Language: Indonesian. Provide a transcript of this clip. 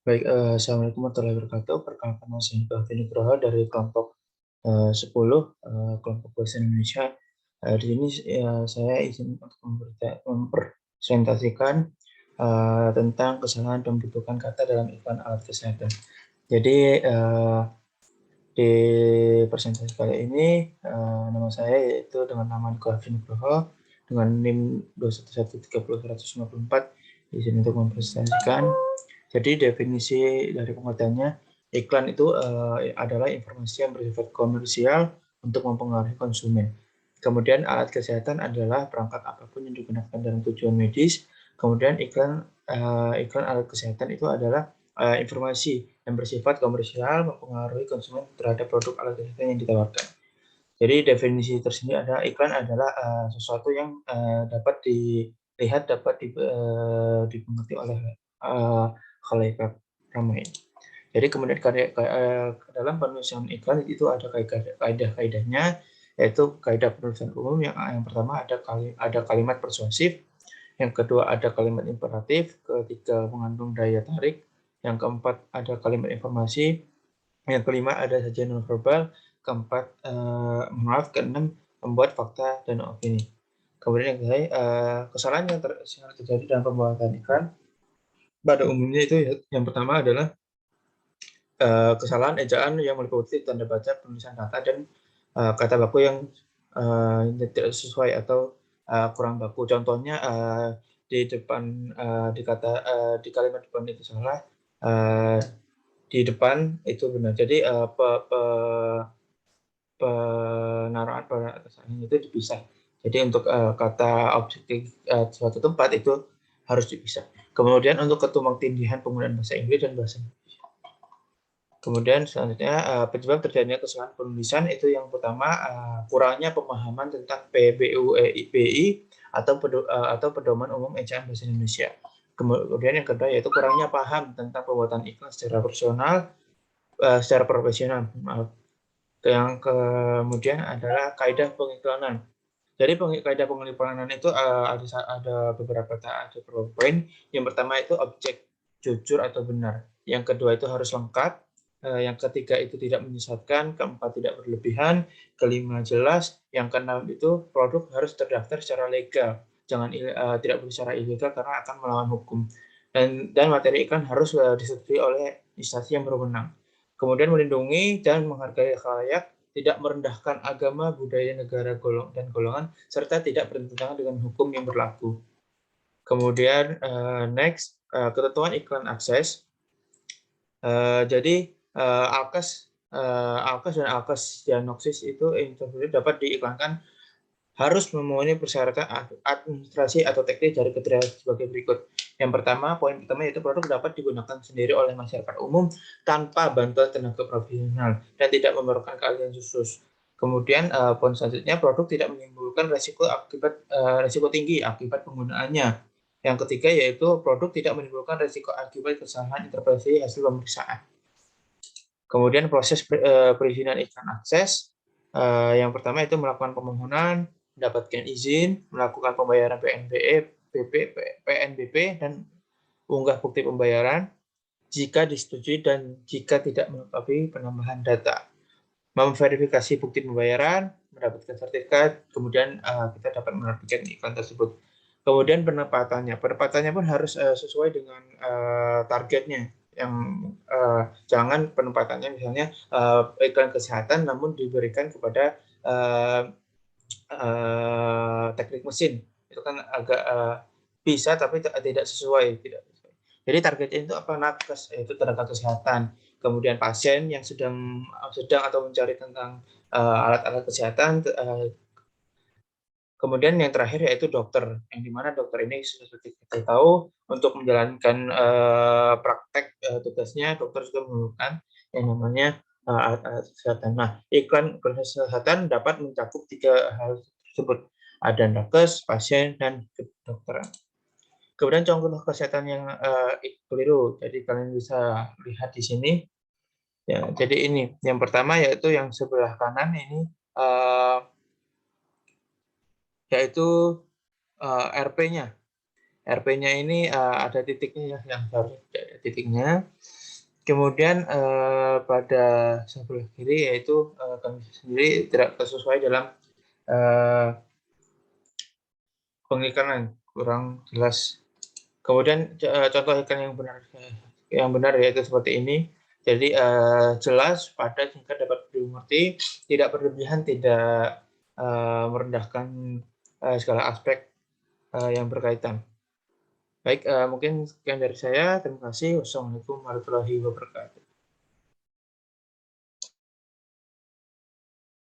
Baik, assalamualaikum warahmatullahi wabarakatuh. Perkenalkan, nama saya Nugraha Nugroho dari kelompok 10, kelompok bahasa Indonesia. Di sini saya izin untuk mempresentasikan tentang kesalahan pembentukan kata dalam iklan alat kesehatan. Jadi di presentasi kali ini nama saya yaitu dengan nama Nugraha Nugroho dengan NIM 21130.154 izin untuk mempresentasikan. Jadi definisi dari pengertiannya, iklan itu adalah informasi yang bersifat komersial untuk mempengaruhi konsumen. Kemudian alat kesehatan adalah perangkat apapun yang digunakan dalam tujuan medis. Kemudian iklan alat kesehatan itu adalah informasi yang bersifat komersial mempengaruhi konsumen terhadap produk alat kesehatan yang ditawarkan. Jadi definisi tersendiri adalah iklan adalah sesuatu yang dapat dilihat, dapat dimengerti oleh khalayak ramai. Jadi kemudian dalam penulisan iklan itu ada kaidah-kaidahnya, yaitu kaidah penulisan umum yang pertama ada kalimat persuasif, yang kedua ada kalimat imperatif, ketiga mengandung daya tarik, yang keempat ada kalimat informasi, yang kelima ada sajian nonverbal, keempat keenam membuat fakta dan opini. Kemudian kesalahan yang terjadi dalam pembuatan iklan pada umumnya itu yang pertama adalah kesalahan ejaan yang meliputi tanda baca, penulisan kata, dan kata baku yang tidak sesuai atau kurang baku. Contohnya di depan di kalimat depan itu salah, di depan itu benar. Jadi penaruhan pada kesalahan itu dipisah. Jadi untuk kata objek di suatu tempat itu harus dipisah. Kemudian untuk ketumbang tindihan penggunaan bahasa Inggris dan bahasa Indonesia. Kemudian selanjutnya penyebab terjadinya kesalahan penulisan itu yang pertama kurangnya pemahaman tentang PBUEI atau pedoman umum ejaan bahasa Indonesia. Kemudian yang kedua yaitu kurangnya paham tentang pembuatan iklan secara profesional. Yang kemudian adalah kaidah pengiklanan. Jadi kaidah pengiklanan itu ada beberapa poin. Yang pertama itu objek jujur atau benar. Yang kedua itu harus lengkap. Yang ketiga itu tidak menyesatkan, keempat tidak berlebihan, kelima jelas, yang keenam itu produk harus terdaftar secara legal, tidak boleh secara ilegal karena akan melawan hukum. Dan materi iklan harus disetujui oleh instansi yang berwenang. Kemudian melindungi dan menghargai khalayak, tidak merendahkan agama, budaya, negara, dan golongan, serta tidak bertentangan dengan hukum yang berlaku. Kemudian next, ketentuan iklan akses. Jadi alkes dan alkes dianoksis itu dapat diiklankan harus memenuhi persyaratan administrasi atau teknis dari kriteria sebagai berikut. Yang pertama, poin pertama yaitu produk dapat digunakan sendiri oleh masyarakat umum tanpa bantuan tenaga profesional dan tidak memerlukan keahlian khusus. Kemudian poin selanjutnya, produk tidak menimbulkan resiko tinggi akibat penggunaannya. Yang ketiga yaitu produk tidak menimbulkan resiko akibat kesalahan interpretasi hasil pemeriksaan. Kemudian proses perizinan iklan akses, yang pertama itu melakukan permohonan, mendapatkan izin, melakukan pembayaran PNBP, dan unggah bukti pembayaran jika disetujui dan jika tidak melengkapi penambahan data. Memverifikasi bukti pembayaran, mendapatkan sertifikat, kemudian kita dapat menerbitkan iklan tersebut. Kemudian penempatannya pun harus sesuai dengan targetnya. Yang jangan penempatannya misalnya iklan kesehatan namun diberikan kepada teknik mesin, itu kan agak bisa tapi tidak sesuai. Jadi targetnya itu apa? Nakes, yaitu tenaga kesehatan. Kemudian pasien yang sedang atau mencari tentang alat-alat kesehatan. Kemudian yang terakhir yaitu dokter, yang dimana dokter ini seperti kita tahu untuk menjalankan praktek tugasnya, dokter juga memerlukan yang namanya alat-alat kesehatan. Nah, iklan kesehatan dapat mencakup 3 hal tersebut. Ada nakes, pasien, dan kedokteran. Kemudian contoh kesehatan yang keliru. Jadi kalian bisa lihat di sini. Ya, jadi ini yang pertama yaitu yang sebelah kanan ini yaitu RP-nya. RP-nya ini ada titiknya ya, yang harus ada titiknya. Kemudian pada sebelah kiri yaitu kami sendiri tidak sesuai dalam pengiklanan, kurang jelas. Kemudian contoh iklan yang benar yaitu seperti ini. Jadi jelas, padat, singkat, dapat dimengerti, tidak berlebihan, tidak merendahkan segala aspek yang berkaitan. Baik, mungkin sekian dari saya. Terima kasih. Wassalamualaikum warahmatullahi wabarakatuh.